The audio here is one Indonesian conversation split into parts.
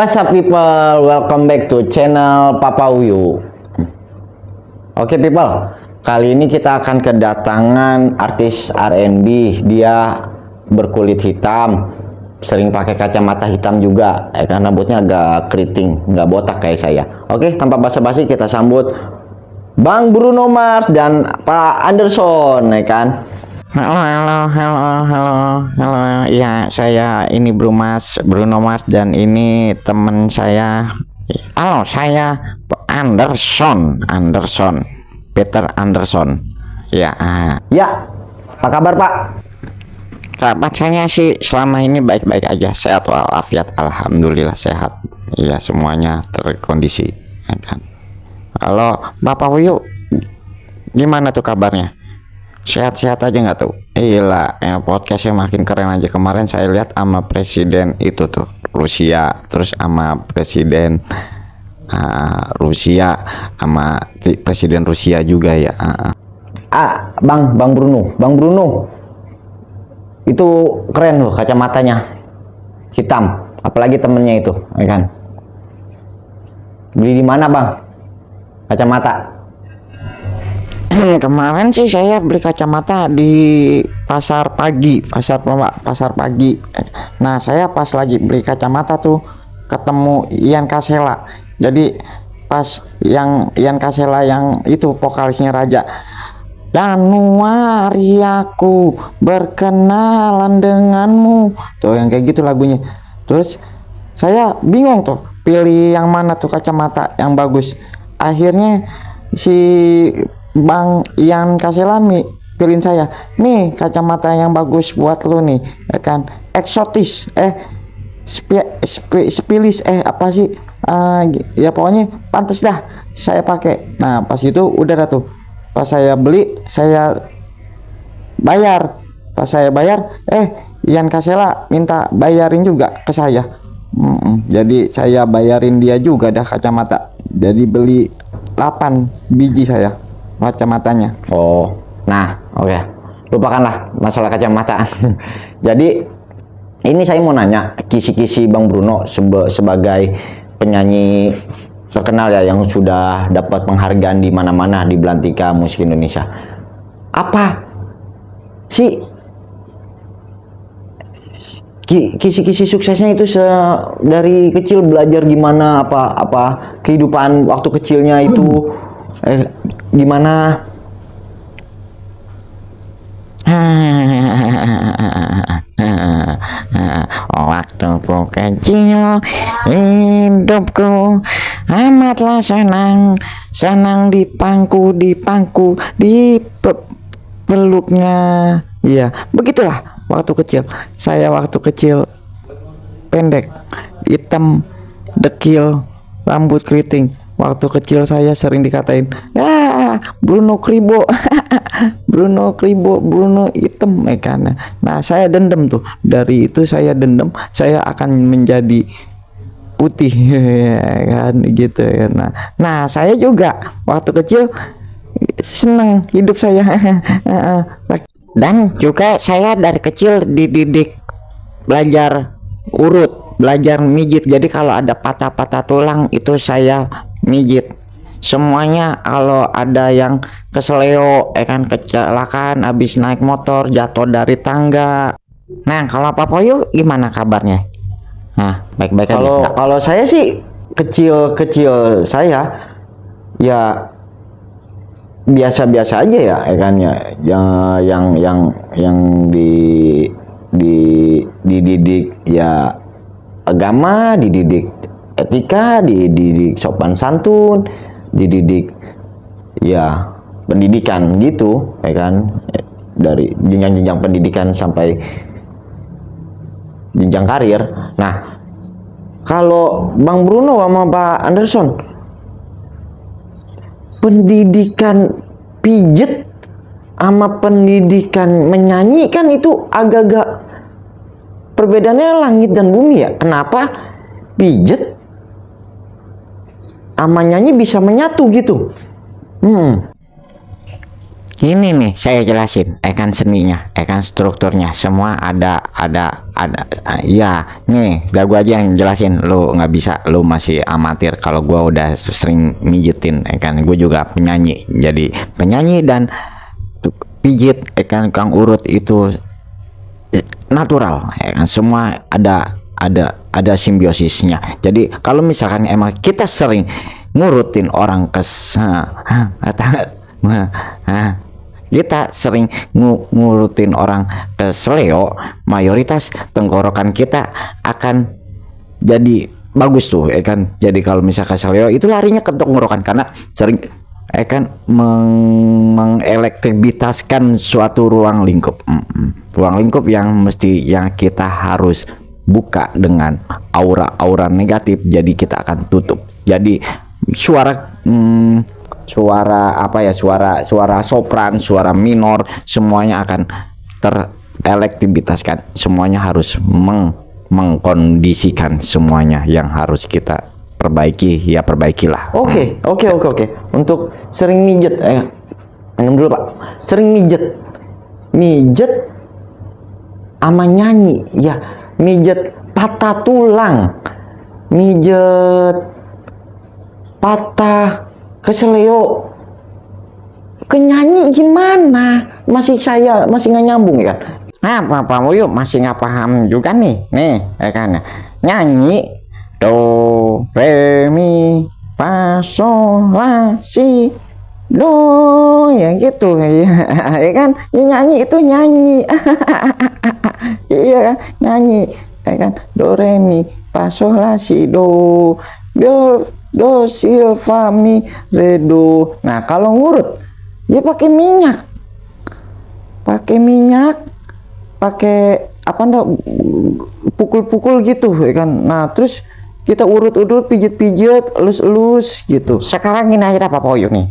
What's up people, welcome back to channel Papa Uyu. Oke people, kali ini kita akan kedatangan artis R&B. Dia berkulit hitam, sering pakai kacamata hitam juga, karena rambutnya agak keriting, nggak botak kayak saya. Oke, tanpa basa-basi kita sambut Bang Bruno Mars dan Pak Anderson, ya kan? Halo. Ya, saya ini Bruno Mars dan ini teman saya. Halo, saya Anderson, Peter Anderson. Ya, Ya, apa kabar Pak? kabar saya sih selama ini baik-baik aja, sehat walafiat, alhamdulillah sehat. Ya, semuanya terkondisi, ya kan. Halo, Bapak Wuyu, gimana tuh kabarnya? Sehat-sehat aja nggak tuh? Iya, podcastnya makin keren aja. Kemarin saya lihat sama presiden itu tuh Rusia, terus sama presiden Rusia, sama presiden Rusia juga ya. Bang Bruno, itu keren loh kacamatanya, hitam, apalagi temennya itu, ya kan? Beli di mana bang kacamata? Kemarin sih saya beli kacamata di pasar pagi. Nah, saya pas lagi beli kacamata tuh ketemu Ian Kasela. Jadi pas yang Ian Kasela yang itu vokalisnya Raja. Januari aku berkenalan denganmu. Tuh yang kayak gitu lagunya. Terus saya bingung tuh pilih yang mana tuh kacamata yang bagus. Akhirnya si Bang Ian Kaselami pilihin saya, nih kacamata yang bagus buat lu nih, ya kan, eksotis, spilis, apa sih, ya pokoknya pantas dah saya pakai. Nah pas itu udah dah tuh, pas saya beli, saya bayar, Ian Kasela minta bayarin juga ke saya. Jadi saya bayarin dia juga dah kacamata, jadi beli 8 biji saya kacamatanya. Oh, nah oke, lupakanlah masalah kacamata. Jadi ini saya mau nanya kisi-kisi Bang Bruno sebagai penyanyi terkenal ya, yang sudah dapat penghargaan di mana-mana di belantika musik Indonesia. Apa sih kisi-kisi suksesnya itu, dari kecil belajar gimana, apa kehidupan waktu kecilnya itu gimana? Waktuku kecil, hidupku amatlah senang di peluknya. Iya, begitulah waktu kecil. Saya waktu kecil pendek, hitam, dekil, rambut keriting. Waktu kecil saya sering dikatain, Bruno Kribo, Bruno hitam, kan. Nah saya dendam tuh, dari itu saya dendam, saya akan menjadi putih, kan gitu ya. Nah saya juga waktu kecil senang hidup saya. Dan juga saya dari kecil dididik belajar urut, belajar mijit. Jadi kalau ada patah-patah tulang itu saya mijit semuanya. Kalau ada yang kesleo, kan, kecelakaan habis naik motor, jatuh dari tangga. Nah kalau Papa Uyu gimana kabarnya? Nah baik-baik aja. Kalau saya sih kecil saya ya biasa-biasa aja ya, kan ya, yang dididik ya agama, dididik etika, dididik sopan santun, dididik ya pendidikan gitu, ya kan, dari jenjang-jenjang pendidikan sampai jenjang karir. Nah kalau Bang Bruno sama Pak Anderson pendidikan pijet sama pendidikan menyanyi kan itu agak-agak perbedaannya langit dan bumi ya. Kenapa pijet sama nyanyi bisa menyatu gitu? Ini nih saya jelasin, kan seninya, kan strukturnya, semua ada, ya nih, udah gua aja yang jelasin, lu nggak bisa, lu masih amatir. Kalau gua udah sering mijitin, kan gue juga penyanyi, jadi penyanyi dan pijit, kan kang urut itu natural, kan semua ada simbiosisnya. Jadi kalau misalkan emang kita sering ngurutin orang kita sering ngurutin orang ke seleo, mayoritas tenggorokan kita akan jadi bagus tuh, kan. Jadi kalau misalkan seleo itu larinya ke tenggorokan karena sering kan mengelektribitaskan suatu ruang lingkup, yang kita harus buka dengan aura negatif, jadi kita akan tutup. Jadi suara sopran, suara minor, semuanya akan terelektribitaskan, semuanya harus mengkondisikan, semuanya yang harus kita perbaiki, ya perbaikilah. Oke. Untuk sering mijet, minum dulu Pak. Sering mijet sama nyanyi, ya mijet patah tulang, mijet patah keseleo, kenyanyi gimana? Masih nggak nyambung ya kan? Nah, Pak Wuyu masih nggak paham juga nih, kan nyanyi do re mi fa sol la si do, ya gitu ya kan, ya, nyanyi itu nyanyi iya kan, nyanyi ya kan, do re mi fa sol la si do si fa mi re do. Nah kalau ngurut dia pakai minyak, pakai apa ndak, pukul-pukul gitu ya kan. Nah terus kita urut-urut, pijit-pijit, elus-elus gitu. Sekarang ini aja Pak Wuyu nih,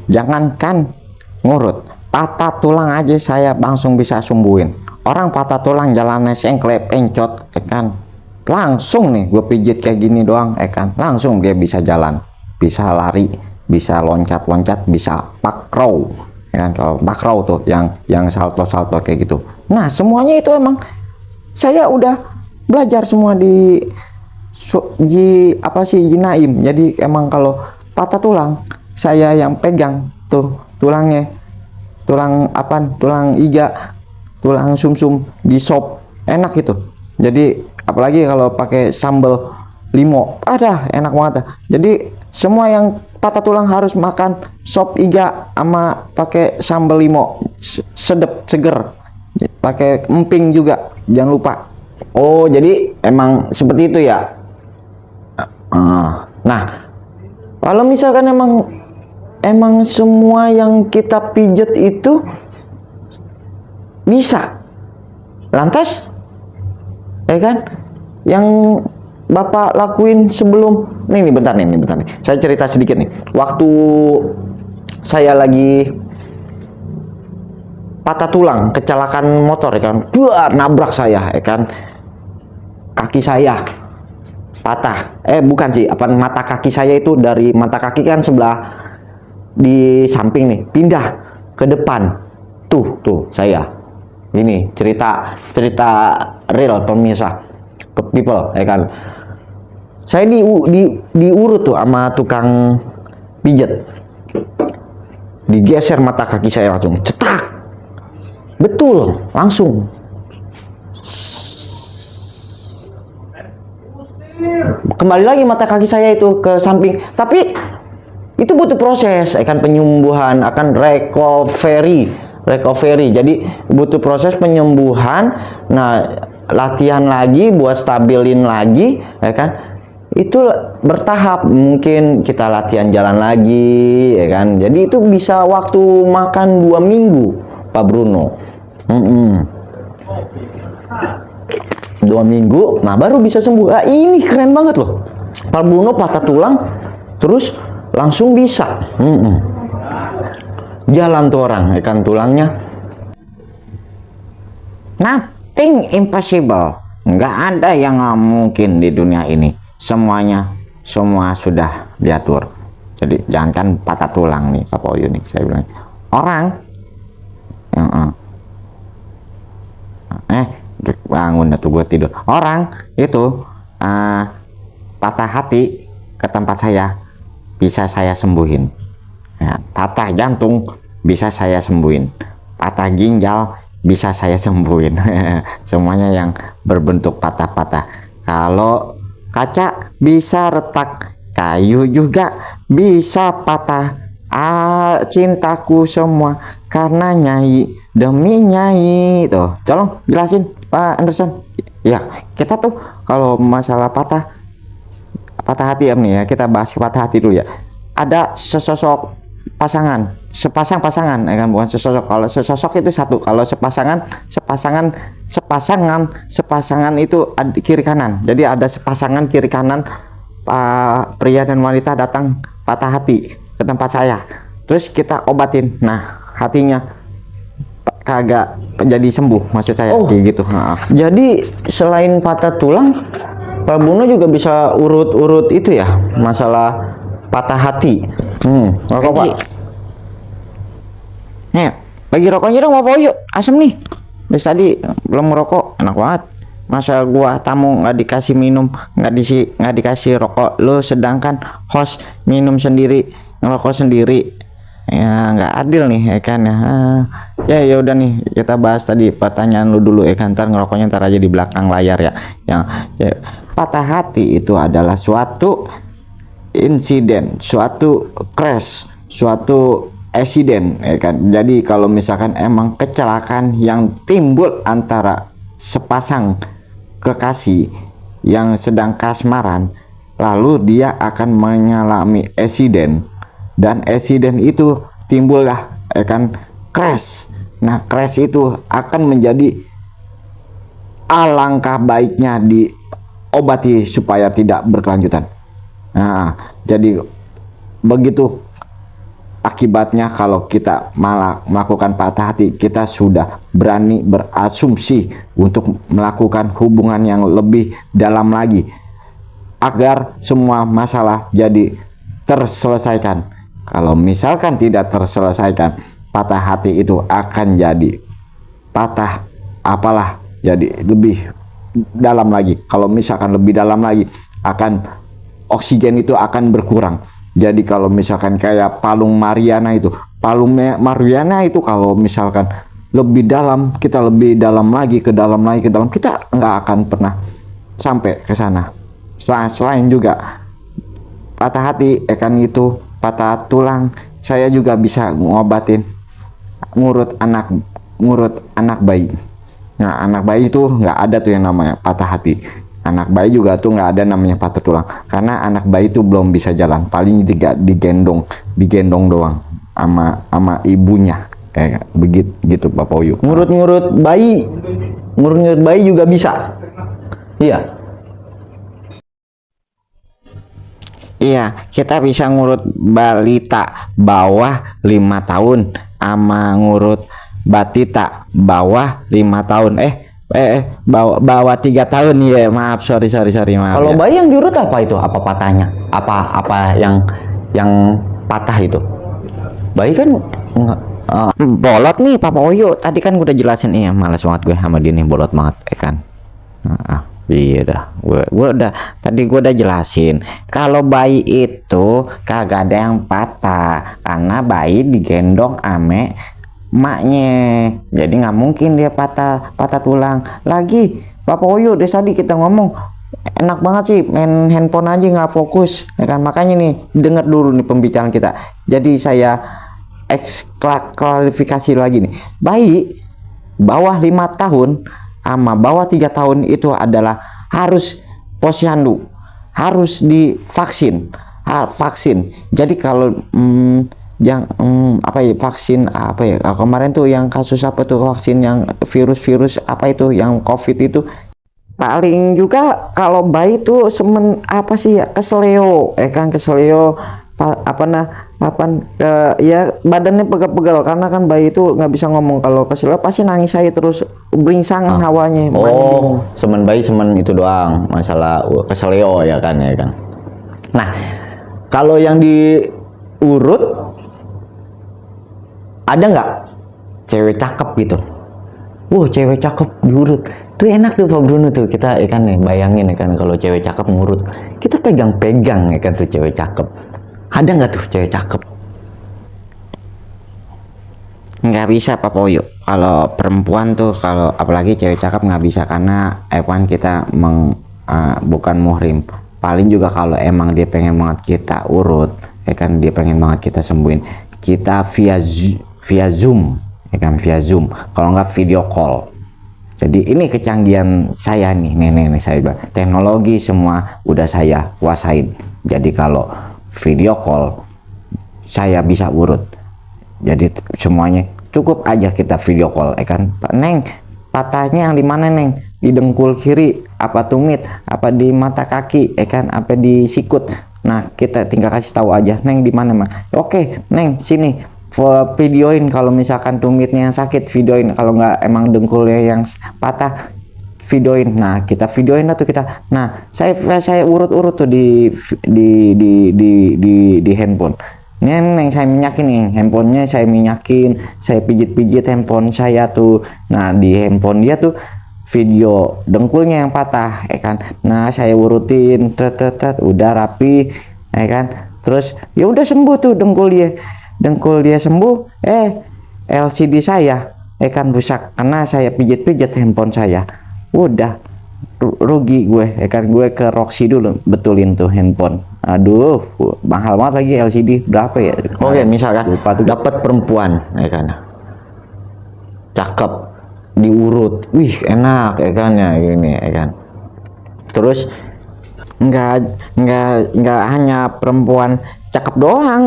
jangankan ngurut, patah tulang aja saya langsung bisa sembuhin. Orang patah tulang jalannya sengklep, encot, kan langsung nih gue pijit kayak gini doang, kan langsung dia bisa jalan, bisa lari, bisa loncat-loncat, bisa pakraw, kan. Kalau pakraw tuh yang salto-salto kayak gitu. Nah semuanya itu emang saya udah belajar semua di Naim. Jadi emang kalau patah tulang saya yang pegang tuh tulangnya, tulang iga, tulang sumsum, di sop enak gitu. Jadi apalagi kalau pakai sambal limo, enak banget. Jadi semua yang patah tulang harus makan sop iga sama pakai sambal limo, sedep, seger. Pakai emping juga, jangan lupa. Oh, jadi emang seperti itu ya. Nah, kalau misalkan emang semua yang kita pijet itu bisa, lantas, ya kan? Yang Bapak lakuin sebelum nih bentar nih. Saya cerita sedikit nih. Waktu saya lagi patah tulang, kecelakaan motor ya kan, nabrak saya ya kan, kaki saya patah, bukan sih, mata kaki saya itu, dari mata kaki kan sebelah di samping nih, pindah ke depan, tuh saya, ini cerita real pemirsa, ke people ya kan. Saya diurut tuh sama tukang pijet, digeser mata kaki saya langsung, cetak, betul, langsung. Kembali lagi mata kaki saya itu ke samping, tapi itu butuh proses, akan penyembuhan, akan recovery. Jadi butuh proses penyembuhan. Nah, latihan lagi buat stabilin lagi, ya kan? Itu bertahap, mungkin kita latihan jalan lagi, ya kan? Jadi itu bisa waktu makan 2 minggu, Pak Bruno. 2 minggu, nah baru bisa sembuh. Ini keren banget loh, Pak Bruno patah tulang terus langsung bisa. jalan tuh orang, ya kan, tulangnya. Nothing impossible. Nggak ada yang nggak mungkin di dunia ini. Semua sudah diatur. Jadi jangankan patah tulang nih, Papa Uyu nih, saya bilang. Orang bangun tuh gue tidur. Orang itu patah hati ke tempat saya bisa saya sembuhin. Ya, patah jantung bisa saya sembuhin. Patah ginjal bisa saya sembuhin. Semuanya yang berbentuk patah-patah. Kalau kaca bisa retak, kayu juga bisa patah. Cintaku semua karena Nyai, demi Nyai. Tuh, tolong jelasin Pak Anderson. Ya, kita tuh kalau masalah patah hati nih ya, kita bahas patah hati dulu ya. Ada sesosok pasangan, sepasang pasangan, ya kan, bukan sesosok. Kalau sesosok itu satu, kalau sepasangan itu kiri kanan. Jadi ada sepasangan kiri kanan, pria dan wanita datang patah hati ke tempat saya, terus kita obatin. Nah, hatinya kagak jadi sembuh, maksud saya. Kayak gitu. Jadi selain patah tulang, Pak Buno juga bisa urut-urut itu ya, masalah patah hati. Rokok, Pak. Nih, bagi rokoknya dong, Bapak Uyu. Asem nih. Dari tadi belum merokok, enak banget. Masa gua tamu nggak dikasih minum, nggak dikasih rokok, lu sedangkan host minum sendiri, ngerokok sendiri, ya nggak adil nih, ya kan ya. Ya udah nih, kita bahas tadi pertanyaan lu dulu, ya kan, ntar ngerokoknya ntar aja di belakang layar ya. Ya, patah hati itu adalah suatu insiden, suatu crash, suatu accident, ya kan. Jadi kalau misalkan emang kecelakaan yang timbul antara sepasang kekasih yang sedang kasmaran, lalu dia akan mengalami accident, dan accident itu timbullah, ya kan, crash. Nah, crash itu akan menjadi alangkah baiknya diobati supaya tidak berkelanjutan. Nah, jadi begitu akibatnya kalau kita malah melakukan patah hati, kita sudah berani berasumsi untuk melakukan hubungan yang lebih dalam lagi agar semua masalah jadi terselesaikan. Kalau misalkan tidak terselesaikan, patah hati itu akan jadi patah apalah, jadi lebih dalam lagi. Kalau misalkan lebih dalam lagi, akan oksigen itu akan berkurang. Jadi kalau misalkan kayak Palung Mariana itu kalau misalkan lebih dalam, kita lebih dalam lagi, ke dalam, kita nggak akan pernah sampai ke sana. Selain juga patah hati, kan, itu patah tulang, saya juga bisa ngobatin ngurut anak bayi. Nah, anak bayi itu nggak ada tuh yang namanya patah hati. Anak bayi juga tuh nggak ada namanya patah tulang, karena anak bayi itu belum bisa jalan, paling digendong doang sama ibunya, kayak begitu gitu, Bapak Uyu. Ngurut bayi juga bisa. Iya, kita bisa ngurut balita bawah 5 tahun sama ngurut batita bawah 5 tahun. Bawah 3 tahun ya. Maaf, sorry maaf. Kalau Ya. bayi yang diurut apa itu? Apa patahnya? Apa yang patah itu? Bayi kan enggak. Bolot nih, Papa Uyu. Tadi kan gue udah jelasin, iya, malas banget gue sama dia nih, bolot banget, kan. Iya dah, gue udah jelasin. Kalau bayi itu kagak ada yang patah, karena bayi digendong ame maknya, jadi nggak mungkin dia patah tulang. Lagi Bapak Uyu, dari tadi kita ngomong enak banget sih, main handphone aja nggak fokus, ya kan. Makanya nih, denger dulu nih pembicaraan kita. Jadi saya klarifikasi lagi nih, bayi bawah 5 tahun sama bawah 3 tahun itu adalah harus posyandu, harus divaksin, vaksin. Jadi kalau vaksin kemarin tuh yang kasus apa tuh, vaksin yang virus apa itu, yang COVID itu, paling juga kalau bayi tuh keseleo, keseleo ya badannya pegal-pegal karena kan bayi itu nggak bisa ngomong. Kalau keselio pasti nangis saya terus beringsangan hawanya. Oh, semen bayi semen itu doang masalah keselio ya kan. Nah, kalau yang diurut ada nggak cewek cakep gitu? Cewek cakep diurut tuh enak tuh Pak Bruno tuh. Kita ya kan nih bayangin ya kan, kalau cewek cakep ngurut kita pegang-pegang ya kan tuh cewek cakep. Ada nggak tuh cewek cakep? Nggak bisa Pak Poyo. Kalau perempuan tuh, kalau apalagi cewek cakep nggak bisa karena kita bukan muhrim. Paling juga kalau emang dia pengen banget kita urut, ya kan, dia pengen banget kita sembuhin, kita via Zoom, ya kan, via Zoom. Kalau nggak video call. Jadi ini kecanggihan saya nih, saya bilang teknologi semua udah saya kuasain. Jadi kalau video call saya bisa urut. Jadi semuanya cukup aja kita video call, ya kan. Neng, patahnya yang di mana Neng? Di dengkul kiri, apa tumit, apa di mata kaki, ya kan, apa di sikut. Nah, kita tinggal kasih tahu aja, Neng di mana mah. Oke, Neng sini. Videoin kalau misalkan tumitnya yang sakit, videoin. Kalau nggak emang dengkulnya yang patah, videoin. Nah, kita videoin lah tuh kita. Nah, saya urut-urut tuh di handphone. Neng, saya minyakin nih handphonenya, saya minyakin, saya pijit-pijit handphone saya tuh. Nah, di handphone dia tuh video dengkulnya yang patah, ya kan. Nah, saya urutin, udah rapi, ya kan. Terus ya udah sembuh tuh dengkul dia sembuh. LCD saya kan rusak karena saya pijit-pijit handphone saya. Udah rugi gue, ya kan. Gue ke Roxy dulu betulin tuh handphone. Aduh, mahal banget lagi LCD. Berapa ya? Oke, misalkan dapat perempuan, ya kan, cakep, diurut, wih enak, ya kan, ya gini, ya kan. Terus nggak hanya perempuan cakep doang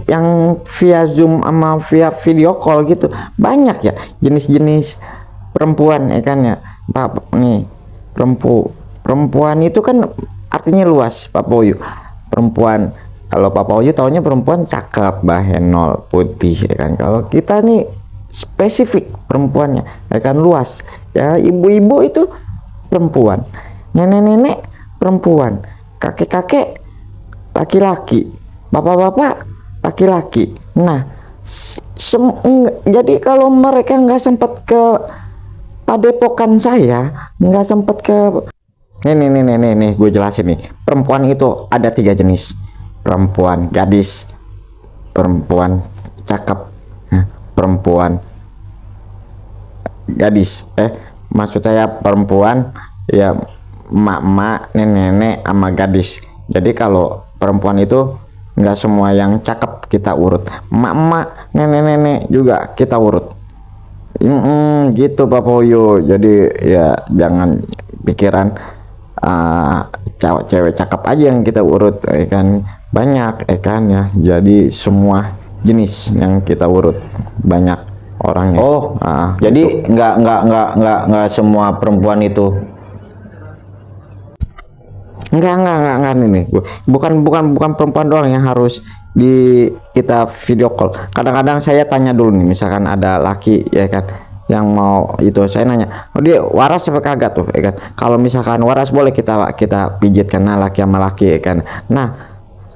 yang via Zoom sama via video call gitu. Banyak ya jenis-jenis perempuan, ya kan, ya Pak. Nih perempuan itu kan artinya luas Pak Poyo. Perempuan, kalau Pak Poyo taunya perempuan cakep, bahenol, putih, ya kan. Kalau kita nih spesifik perempuannya, ya kan, luas ya. Ibu-ibu itu perempuan, nenek-nenek perempuan, kakek-kakek laki-laki, bapak-bapak laki-laki. Nah, jadi kalau mereka nggak sempat ke padepokan saya, nggak sempat ke nih gue jelasin nih. Perempuan itu ada 3 jenis: perempuan gadis, perempuan cakep, perempuan gadis, maksud saya perempuan ya emak-emak, nenek-nenek sama gadis. Jadi kalau perempuan itu nggak semua yang cakep kita urut, emak-emak, nenek-nenek juga kita urut. Gitu Pak Poyo. Jadi ya jangan pikiran cewek cakep aja yang kita urut, ya kan. Banyak, ya kan, ya. Jadi semua jenis yang kita urut, banyak orangnya. Jadi gitu. nggak semua perempuan itu. Enggak nih. Bukan perempuan doang yang harus kita video call. Kadang-kadang saya tanya dulu nih, misalkan ada laki, ya kan, yang mau itu, saya nanya, dia waras apa kagak tuh, ya kan. Kalau misalkan waras boleh kita pijit karena laki sama laki, ya kan. Nah,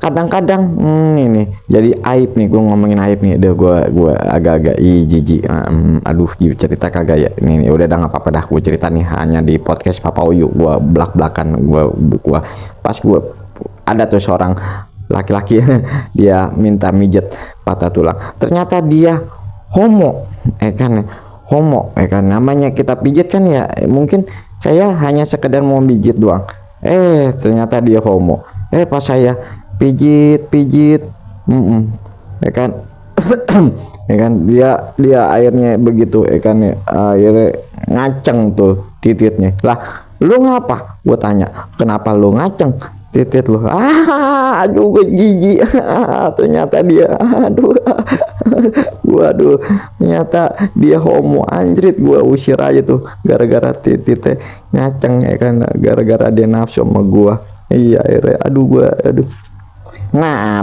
kadang-kadang ini jadi aib nih, gue ngomongin aib nih, gue agak-agak jijik. Aduh, cerita kagak ya ini udah nggak apa-apa dah, gue cerita nih hanya di podcast Papa Uyu. Gue belak-belakan, gue pas gue ada tuh seorang laki-laki dia minta mijet patah tulang, ternyata dia homo, ya kan, namanya kita pijit kan, ya mungkin saya hanya sekedar mau pijit doang, ternyata dia homo. Pas saya pijit, ya kan, ya kan, dia airnya begitu, ya kan, airnya ngaceng tuh titiknya. Lah, lu ngapa? Gue tanya, kenapa lu ngaceng titik lu? Aduh, gue jijik. Ternyata dia, waduh, ternyata dia homo. Anjrit, gue usir aja tuh gara-gara titiknya ngaceng, ya kan, gara-gara dia nafsu sama gue. Iya, aduh. Nah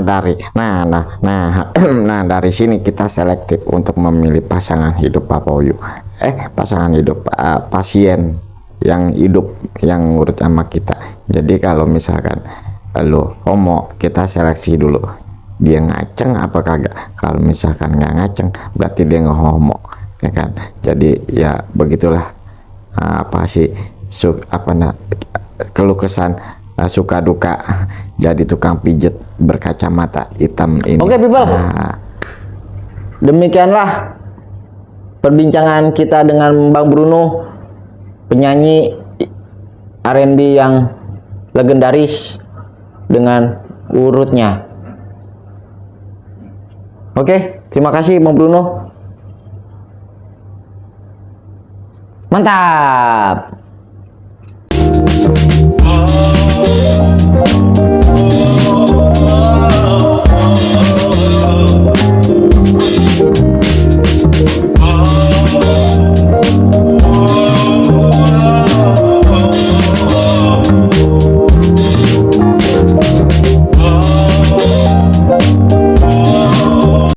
dari sini kita selektif untuk memilih pasangan hidup Papa Uyu. Pasangan hidup pasien yang hidup yang urut sama kita. Jadi kalau misalkan lo homo, kita seleksi dulu dia ngaceng apa kagak. Kalau misalkan nggak ngaceng berarti dia nggak homo, ya kan. Jadi ya begitulah apa sih keluh kesan suka duka jadi tukang pijet berkacamata hitam ini. Oke, people. Demikianlah perbincangan kita dengan Bang Bruno, penyanyi R&B yang legendaris dengan urutnya. Oke, terima kasih Bang Bruno. Mantap.